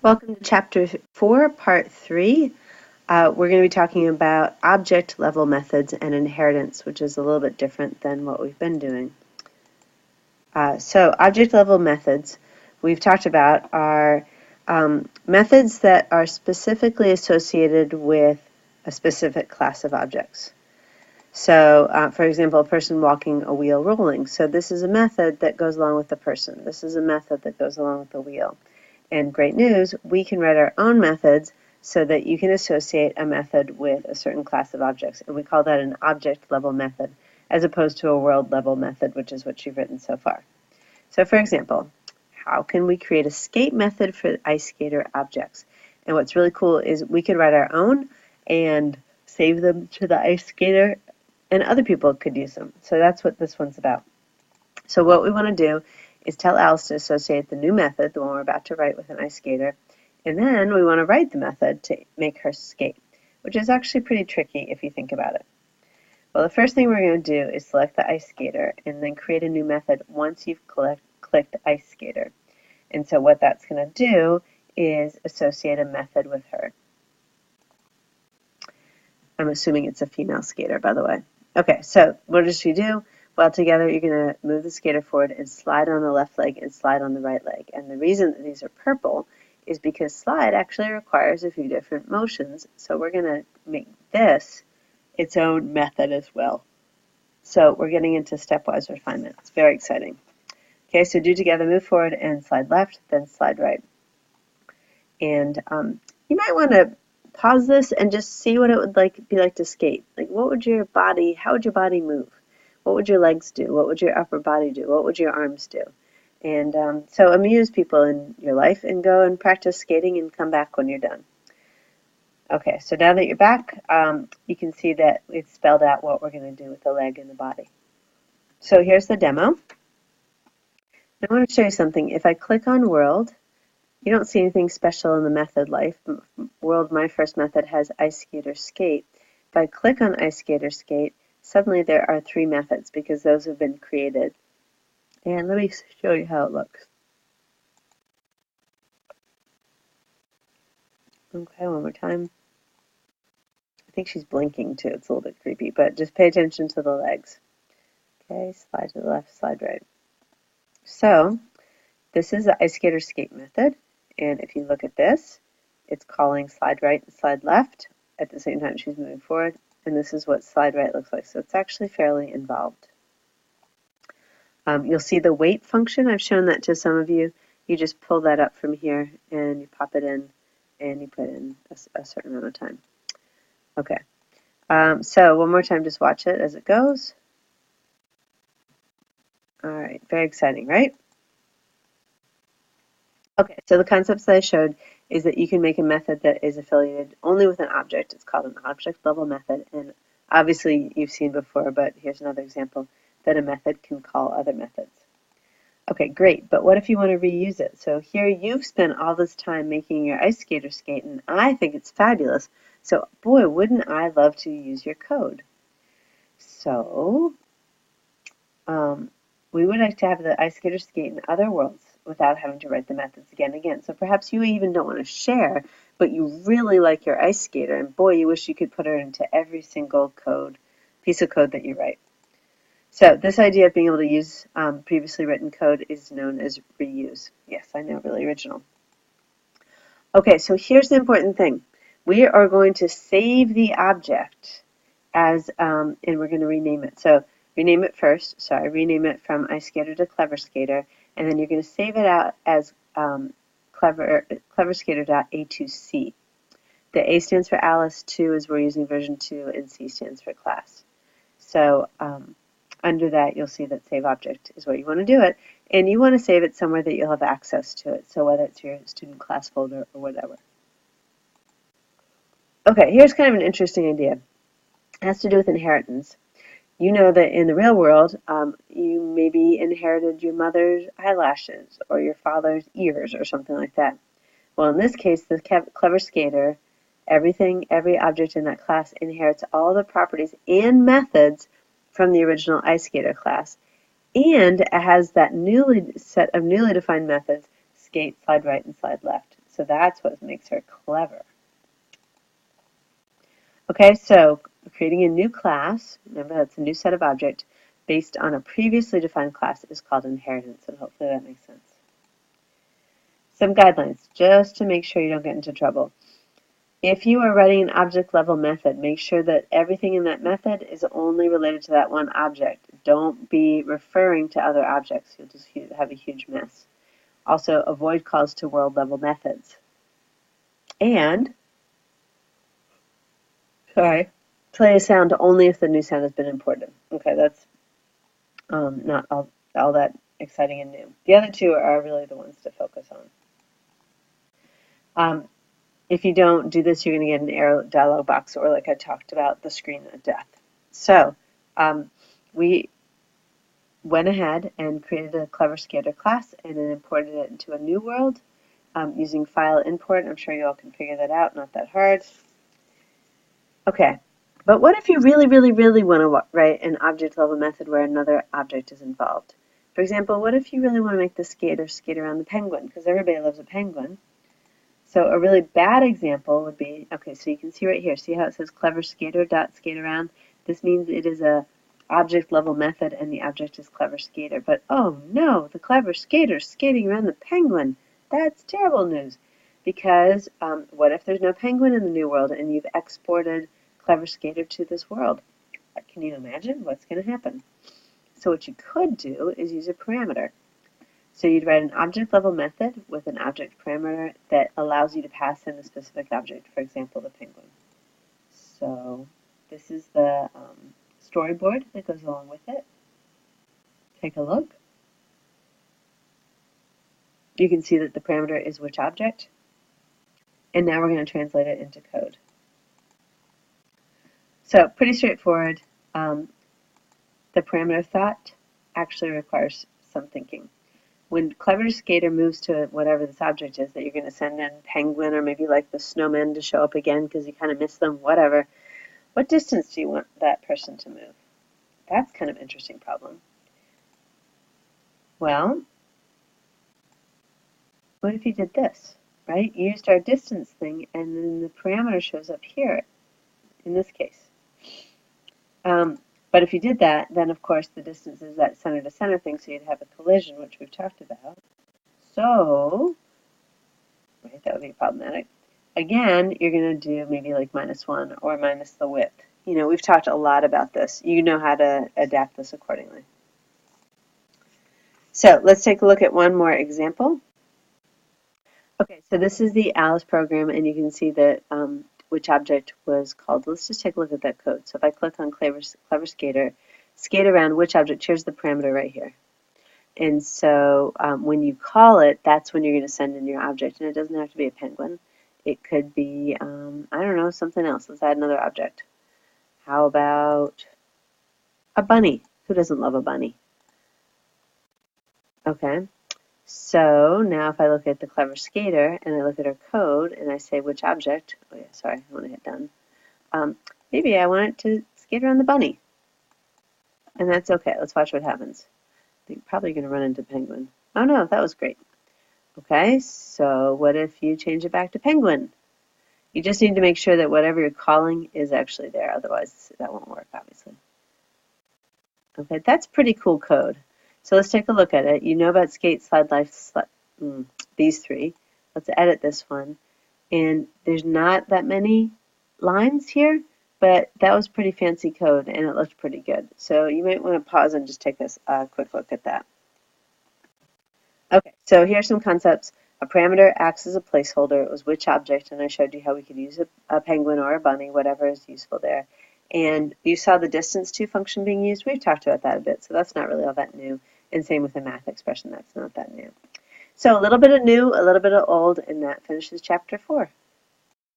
Welcome to Chapter 4, Part 3. We're going to be talking about object-level methods and inheritance, which is a little bit different than what we've been doing. So object-level methods we've talked about are methods that are specifically associated with a specific class of objects. So, for example, a person walking, a wheel rolling. So this is a method that goes along with the person. This is a method that goes along with the wheel. And great news, we can write our own methods so that you can associate a method with a certain class of objects. And we call that an object-level method, as opposed to a world-level method, which is what you've written so far. So for example, how can we create a skate method for ice skater objects? And what's really cool is we could write our own and save them to the ice skater, and other people could use them. So that's what this one's about. So what we want to do is tell Alice to associate the new method, the one we're about to write, with an ice skater, and then we want to write the method to make her skate, which is actually pretty tricky if you think about it. Well, the first thing we're going to do is select the ice skater and then create a new method once you've clicked ice skater. And so what that's going to do is associate a method with her. I'm assuming it's a female skater, by the way. Okay, so what does she do? Well, together you're going to move the skater forward and slide on the left leg and slide on the right leg. And the reason that these are purple is because slide actually requires a few different motions. So we're going to make this its own method as well. So we're getting into stepwise refinement. It's very exciting. Okay, so do together, move forward and slide left, then slide right. And you might want to pause this and just see what it would be like to skate. Like, how would your body move? What would your legs do? What would your upper body do? What would your arms do? And so amuse people in your life and go and practice skating and come back when you're done. Okay, so now that you're back, you can see that it's spelled out what we're going to do with the leg and the body. So here's the demo. I want to show you something. If I click on World, you don't see anything special in the method life. World, my first method, has ice skater skate. If I click on ice skater skate, suddenly there are 3 methods because those have been created. And let me show you how it looks. Okay, one more time. I think she's blinking too. It's a little bit creepy, but just pay attention to the legs. Okay, slide to the left, slide right. So this is the ice skater skate method. And if you look at this, it's calling slide right and slide left at the same time she's moving forward. And this is what slide right looks like. So it's actually fairly involved. You'll see the wait function. I've shown that to some of you. You just pull that up from here and you pop it in and you put in a certain amount of time. Okay. So one more time, just watch it as it goes. All right, very exciting, right? Okay, so the concepts that I showed is that you can make a method that is affiliated only with an object. It's called an object-level method, and obviously you've seen before, but here's another example that a method can call other methods. Okay, great, but what if you want to reuse it? So here you've spent all this time making your ice skater skate, and I think it's fabulous. So, boy, wouldn't I love to use your code. So, we would like to have the ice skater skate in other worlds without having to write the methods again and again. So perhaps you even don't want to share, but you really like your ice skater, and boy, you wish you could put her into every single piece of code that you write. So this idea of being able to use previously written code is known as reuse. Yes, I know, really original. Okay, so here's the important thing. We are going to save the object as, and we're going to rename it. So rename it first, rename it from ice skater to clever skater, and then you're going to save it out as cleverskater.a2c. The A stands for Alice, 2 is we're using version 2, and C stands for class. So under that, you'll see that save object is where you want to do it, and you want to save it somewhere that you'll have access to it, so whether it's your student class folder or whatever. Okay, here's kind of an interesting idea. It has to do with inheritance. You know that in the real world, you maybe inherited your mother's eyelashes or your father's ears or something like that. Well, in this case, the clever skater, every object in that class inherits all the properties and methods from the original ice skater class, and it has that set of newly defined methods, skate, slide right, and slide left. So that's what makes her clever. Okay, so creating a new class, remember that's a new set of objects based on a previously defined class is called inheritance, and hopefully that makes sense. Some guidelines, just to make sure you don't get into trouble. If you are writing an object level method, make sure that everything in that method is only related to that one object. Don't be referring to other objects. You'll just have a huge mess. Also, avoid calls to world level methods. And, play a sound only if the new sound has been imported. Okay, that's not all that exciting and new. The other two are really the ones to focus on. If you don't do this, you're going to get an error dialog box, or like I talked about, the screen of death. So we went ahead and created a clever skater class and then imported it into a new world using file import. I'm sure you all can figure that out, not that hard. Okay, but what if you really, really, really want to write an object level method where another object is involved? For example, what if you really want to make the skater skate around the penguin? Because everybody loves a penguin. So a really bad example would be, okay, so you can see right here, see how it says clever skater dot skate around? This means it is a object level method and the object is clever skater. But oh no, the clever skater skating around the penguin. That's terrible news. Because what if there's no penguin in the new world and you've exported clever skater to this world? Can you imagine what's going to happen? So what you could do is use a parameter. So you'd write an object level method with an object parameter that allows you to pass in a specific object, for example, the penguin. So this is the storyboard that goes along with it. Take a look. You can see that the parameter is which object. And now we're going to translate it into code. So pretty straightforward. The parameter thought actually requires some thinking. When clever skater moves to whatever this object is that you're going to send in penguin or maybe like the snowman to show up again because you kind of miss them, whatever, what distance do you want that person to move? That's kind of an interesting problem. Well, what if you did this, right? You used our distance thing and then the parameter shows up here in this case. But if you did that, then of course the distance is that center to center thing, so you'd have a collision, which we've talked about. So, right, that would be problematic. Again, you're going to do maybe like -1 or minus the width. You know, we've talked a lot about this. You know how to adapt this accordingly. So let's take a look at one more example. Okay, so this is the Alice program, and you can see that which object was called. Let's just take a look at that code. So if I click on clever skater, skate around which object, here's the parameter right here. And so when you call it, that's when you're going to send in your object. And it doesn't have to be a penguin. It could be, I don't know, something else. Let's add another object. How about a bunny? Who doesn't love a bunny? Okay. So now if I look at the clever skater and I look at our code and I say which object, oh yeah, sorry, I want to hit done. Maybe I want it to skate around the bunny. And that's okay. Let's watch what happens. I think probably going to run into penguin. Oh no, that was great. Okay, so what if you change it back to penguin? You just need to make sure that whatever you're calling is actually there. Otherwise, that won't work, obviously. Okay, that's pretty cool code. So let's take a look at it. You know about skate, slide, life, these three. Let's edit this one. And there's not that many lines here, but that was pretty fancy code and it looked pretty good. So you might want to pause and just take a quick look at that. Okay, so here's some concepts. A parameter acts as a placeholder. It was which object, and I showed you how we could use a penguin or a bunny, whatever is useful there. And you saw the distance to function being used. We've talked about that a bit, so that's not really all that new. And same with a math expression, that's not that new. So a little bit of new, a little bit of old, and that finishes chapter 4.